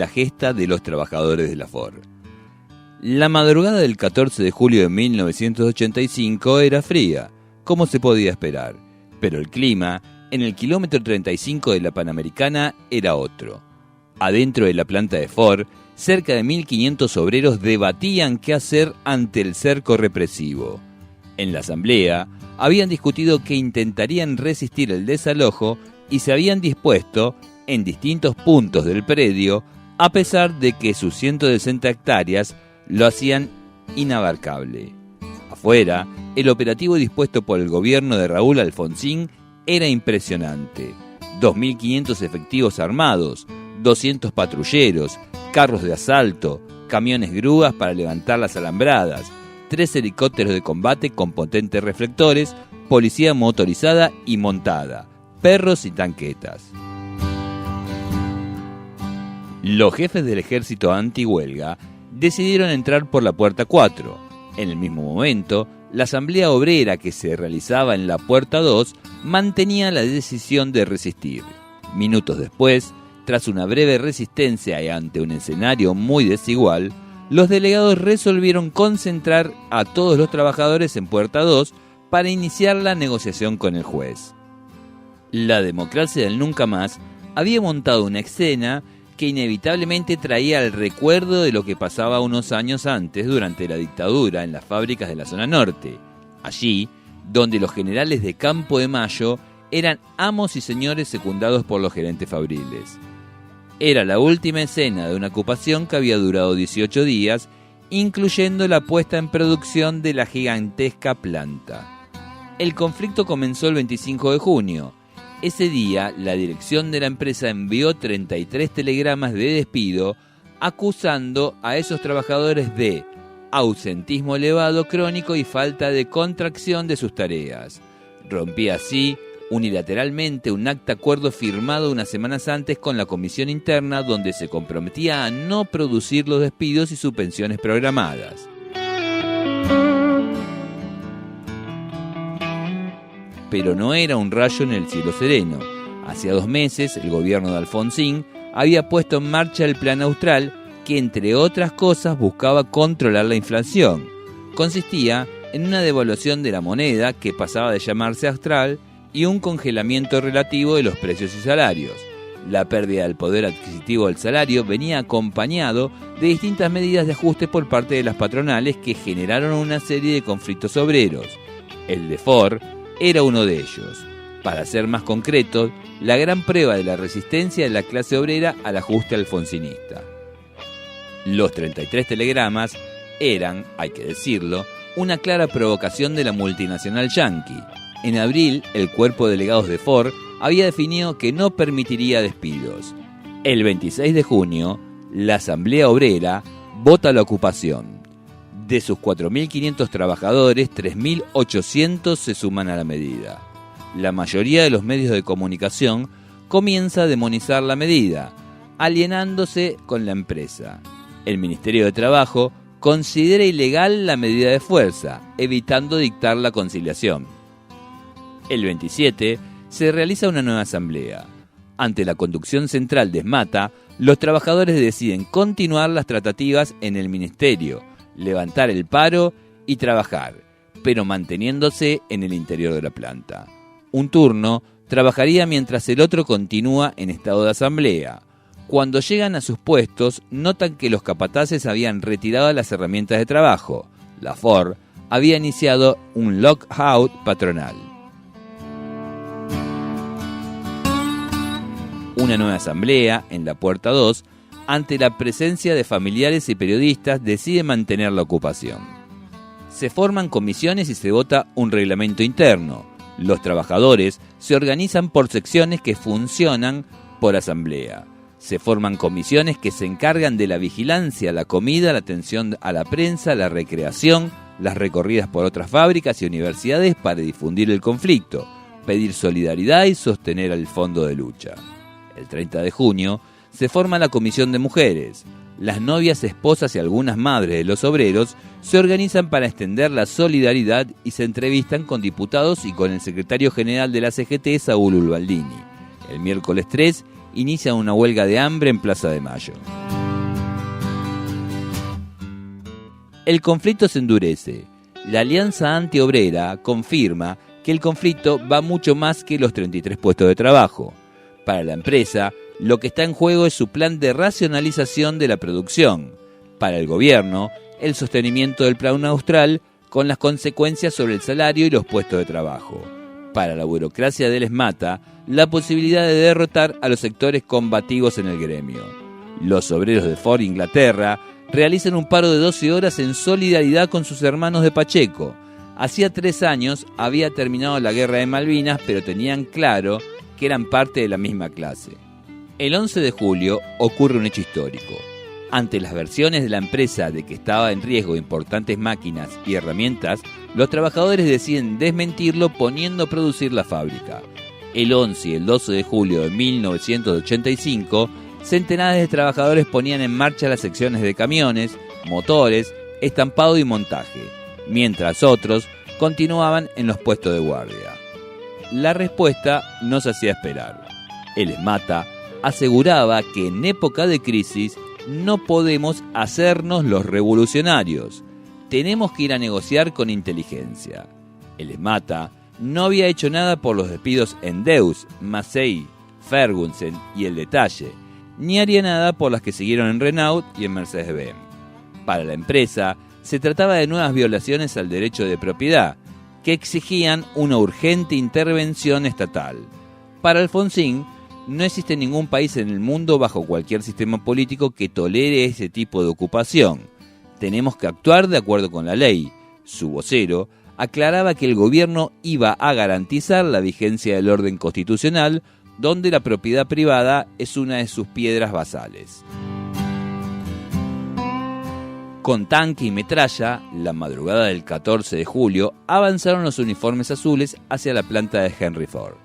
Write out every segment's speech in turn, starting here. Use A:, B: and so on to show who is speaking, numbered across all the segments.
A: la gesta de los trabajadores de la Ford. La madrugada del 14 de julio de 1985 era fría, como se podía esperar, pero el clima en el kilómetro 35 de la Panamericana era otro. Adentro de la planta de Ford, cerca de 1.500 obreros debatían qué hacer ante el cerco represivo. En la asamblea, habían discutido que intentarían resistir el desalojo y se habían dispuesto, en distintos puntos del predio, a pesar de que sus 160 hectáreas lo hacían inabarcable. Afuera, el operativo dispuesto por el gobierno de Raúl Alfonsín era impresionante. 2.500 efectivos armados, 200 patrulleros, carros de asalto, camiones grúas para levantar las alambradas, 3 helicópteros de combate con potentes reflectores, policía motorizada y montada, perros y tanquetas. Los jefes del ejército antihuelga decidieron entrar por la puerta 4. En el mismo momento, la asamblea obrera que se realizaba en la puerta 2 mantenía la decisión de resistir. Minutos después, tras una breve resistencia y ante un escenario muy desigual, los delegados resolvieron concentrar a todos los trabajadores en puerta 2 para iniciar la negociación con el juez. La democracia del nunca más había montado una escena que inevitablemente traía el recuerdo de lo que pasaba unos años antes durante la dictadura en las fábricas de la zona norte, allí donde los generales de Campo de Mayo eran amos y señores secundados por los gerentes fabriles. Era la última escena de una ocupación que había durado 18 días, incluyendo la puesta en producción de la gigantesca planta. El conflicto comenzó el 25 de junio. Ese día, la dirección de la empresa envió 33 telegramas de despido acusando a esos trabajadores de ausentismo elevado crónico y falta de contracción de sus tareas. Rompía así unilateralmente un acta acuerdo firmado unas semanas antes con la comisión interna donde se comprometía a no producir los despidos y suspensiones programadas. Pero no era un rayo en el cielo sereno. Hacía 2 meses, el gobierno de Alfonsín había puesto en marcha el Plan Austral, que entre otras cosas buscaba controlar la inflación. Consistía en una devaluación de la moneda que pasaba de llamarse austral y un congelamiento relativo de los precios y salarios. La pérdida del poder adquisitivo del salario venía acompañado de distintas medidas de ajuste por parte de las patronales que generaron una serie de conflictos obreros. El de Ford era uno de ellos. Para ser más concretos, la gran prueba de la resistencia de la clase obrera al ajuste alfonsinista. Los 33 telegramas eran, hay que decirlo, una clara provocación de la multinacional yanqui. En abril, el cuerpo de delegados de Ford había definido que no permitiría despidos. El 26 de junio, la Asamblea Obrera vota la ocupación. De sus 4.500 trabajadores, 3.800 se suman a la medida. La mayoría de los medios de comunicación comienza a demonizar la medida, alienándose con la empresa. El Ministerio de Trabajo considera ilegal la medida de fuerza, evitando dictar la conciliación. El 27 se realiza una nueva asamblea. Ante la conducción central de Esmata, los trabajadores deciden continuar las tratativas en el ministerio, levantar el paro y trabajar, pero manteniéndose en el interior de la planta. Un turno trabajaría mientras el otro continúa en estado de asamblea. Cuando llegan a sus puestos, notan que los capataces habían retirado las herramientas de trabajo. La Ford había iniciado un lockout patronal. Una nueva asamblea, en la puerta 2, ante la presencia de familiares y periodistas, decide mantener la ocupación. Se forman comisiones y se vota un reglamento interno. Los trabajadores se organizan por secciones que funcionan por asamblea. Se forman comisiones que se encargan de la vigilancia, la comida, la atención a la prensa, la recreación, las recorridas por otras fábricas y universidades para difundir el conflicto, pedir solidaridad y sostener el fondo de lucha. El 30 de junio se forma la Comisión de Mujeres. Las novias, esposas y algunas madres de los obreros se organizan para extender la solidaridad y se entrevistan con diputados y con el secretario general de la CGT, Saúl Ubaldini. El miércoles 3 inician una huelga de hambre en Plaza de Mayo. El conflicto se endurece. La Alianza Antiobrera confirma que el conflicto va mucho más que los 33 puestos de trabajo. Para la empresa, lo que está en juego es su plan de racionalización de la producción. Para el gobierno, el sostenimiento del Plan Austral con las consecuencias sobre el salario y los puestos de trabajo. Para la burocracia del ESMATA, la posibilidad de derrotar a los sectores combativos en el gremio. Los obreros de Ford Inglaterra realizan un paro de 12 horas en solidaridad con sus hermanos de Pacheco. Hacía 3 años había terminado la guerra de Malvinas, pero tenían claro que eran parte de la misma clase. El 11 de julio ocurre un hecho histórico. Ante las versiones de la empresa de que estaba en riesgo importantes máquinas y herramientas, los trabajadores deciden desmentirlo poniendo a producir la fábrica. El 11 y el 12 de julio de 1985, centenares de trabajadores ponían en marcha las secciones de camiones, motores, estampado y montaje, mientras otros continuaban en los puestos de guardia. La respuesta no se hacía esperar. El ESMATA aseguraba que en época de crisis no podemos hacernos los revolucionarios. Tenemos que ir a negociar con inteligencia. El ESMATA no había hecho nada por los despidos en Deus, Massey, Ferguson y El Detalle, ni haría nada por las que siguieron en Renault y en Mercedes-Benz. Para la empresa, se trataba de nuevas violaciones al derecho de propiedad, que exigían una urgente intervención estatal. Para Alfonsín, no existe ningún país en el mundo bajo cualquier sistema político que tolere ese tipo de ocupación. Tenemos que actuar de acuerdo con la ley. Su vocero aclaraba que el gobierno iba a garantizar la vigencia del orden constitucional, donde la propiedad privada es una de sus piedras basales. Con tanque y metralla, la madrugada del 14 de julio, avanzaron los uniformes azules hacia la planta de Henry Ford.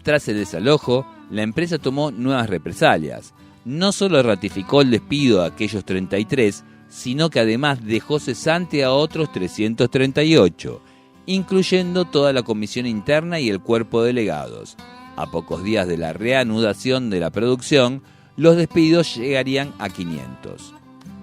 A: Tras el desalojo, la empresa tomó nuevas represalias. No solo ratificó el despido de aquellos 33, sino que además dejó cesante a otros 338, incluyendo toda la comisión interna y el cuerpo de delegados. A pocos días de la reanudación de la producción, los despidos llegarían a 500.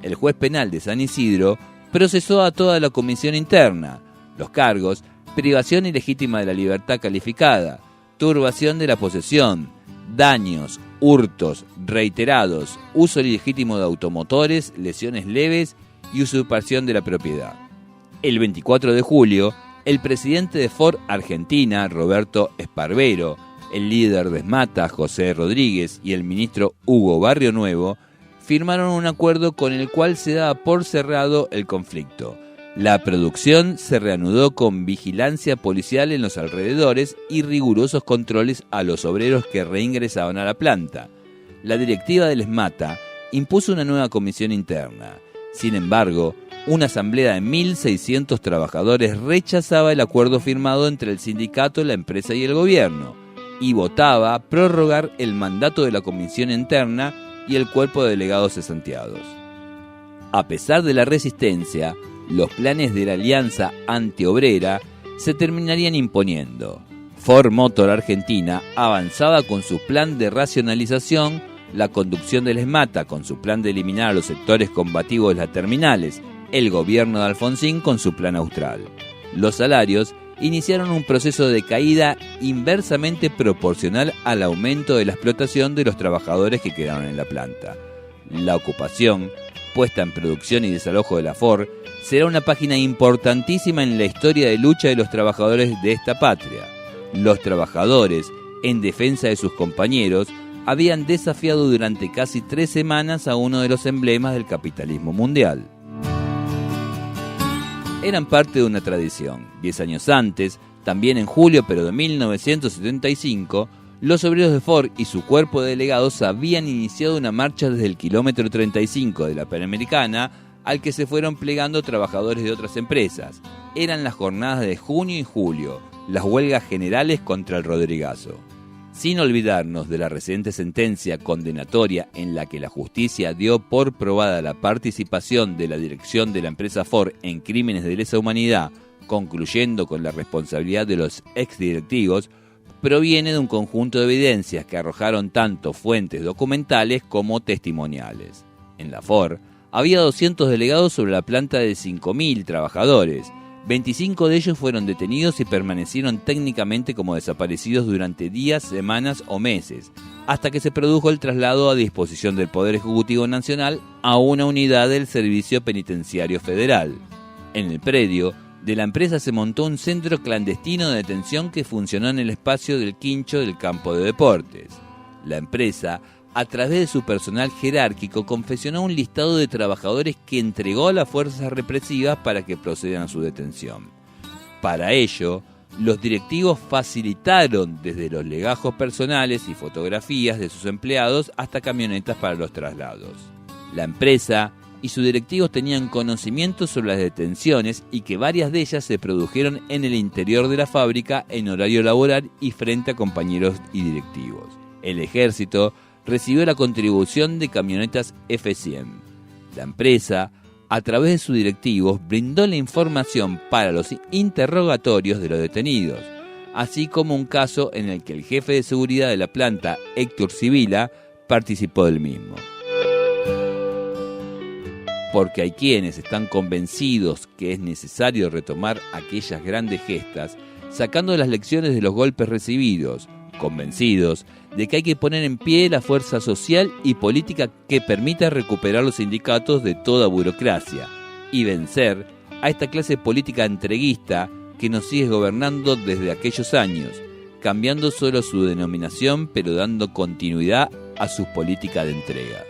A: El juez penal de San Isidro procesó a toda la comisión interna. Los cargos: privación ilegítima de la libertad calificada, turbación de la posesión, daños, hurtos reiterados, uso ilegítimo de automotores, lesiones leves y usurpación de la propiedad. El 24 de julio, el presidente de Ford Argentina, Roberto Esparvero, el líder de ESMATA, José Rodríguez, y el ministro Hugo Barrio Nuevo firmaron un acuerdo con el cual se daba por cerrado el conflicto. La producción se reanudó con vigilancia policial en los alrededores y rigurosos controles a los obreros que reingresaban a la planta. La directiva del ESMATA impuso una nueva comisión interna. Sin embargo, una asamblea de 1.600 trabajadores rechazaba el acuerdo firmado entre el sindicato, la empresa y el gobierno, y votaba prorrogar el mandato de la comisión interna y el cuerpo de delegados cesanteados. A pesar de la resistencia, los planes de la Alianza Antiobrera se terminarían imponiendo. Ford Motor Argentina avanzaba con su plan de racionalización, la conducción del ESMATA con su plan de eliminar a los sectores combativos de las terminales, el gobierno de Alfonsín con su plan austral. Los salarios iniciaron un proceso de caída inversamente proporcional al aumento de la explotación de los trabajadores que quedaron en la planta. La ocupación, puesta en producción y desalojo de la Ford, será una página importantísima en la historia de lucha de los trabajadores de esta patria. Los trabajadores, en defensa de sus compañeros, habían desafiado durante casi 3 semanas a uno de los emblemas del capitalismo mundial. Eran parte de una tradición. 10 años antes, también en julio pero de 1975, los obreros de Ford y su cuerpo de delegados habían iniciado una marcha desde el kilómetro 35 de la Panamericana, al que se fueron plegando trabajadores de otras empresas. Eran las jornadas de junio y julio, las huelgas generales contra el Rodrigazo. Sin olvidarnos de la reciente sentencia condenatoria en la que la justicia dio por probada la participación de la dirección de la empresa Ford en crímenes de lesa humanidad, concluyendo con la responsabilidad de los exdirectivos, proviene de un conjunto de evidencias que arrojaron tanto fuentes documentales como testimoniales. En la FOR había 200 delegados sobre la planta de 5.000 trabajadores. 25 de ellos fueron detenidos y permanecieron técnicamente como desaparecidos durante días, semanas o meses, hasta que se produjo el traslado a disposición del Poder Ejecutivo Nacional a una unidad del Servicio Penitenciario Federal. En el predio de la empresa se montó un centro clandestino de detención que funcionó en el espacio del quincho del campo de deportes. La empresa, a través de su personal jerárquico, confeccionó un listado de trabajadores que entregó a las fuerzas represivas para que procedan a su detención. Para ello, los directivos facilitaron desde los legajos personales y fotografías de sus empleados hasta camionetas para los traslados. La empresa y sus directivos tenían conocimiento sobre las detenciones y que varias de ellas se produjeron en el interior de la fábrica en horario laboral y frente a compañeros y directivos. El ejército recibió la contribución de camionetas F-100. La empresa, a través de sus directivos, brindó la información para los interrogatorios de los detenidos, así como un caso en el que el jefe de seguridad de la planta, Héctor Sibila, participó del mismo. Porque hay quienes están convencidos que es necesario retomar aquellas grandes gestas, sacando las lecciones de los golpes recibidos, convencidos de que hay que poner en pie la fuerza social y política que permita recuperar los sindicatos de toda burocracia y vencer a esta clase política entreguista que nos sigue gobernando desde aquellos años, cambiando solo su denominación pero dando continuidad a su política de entrega.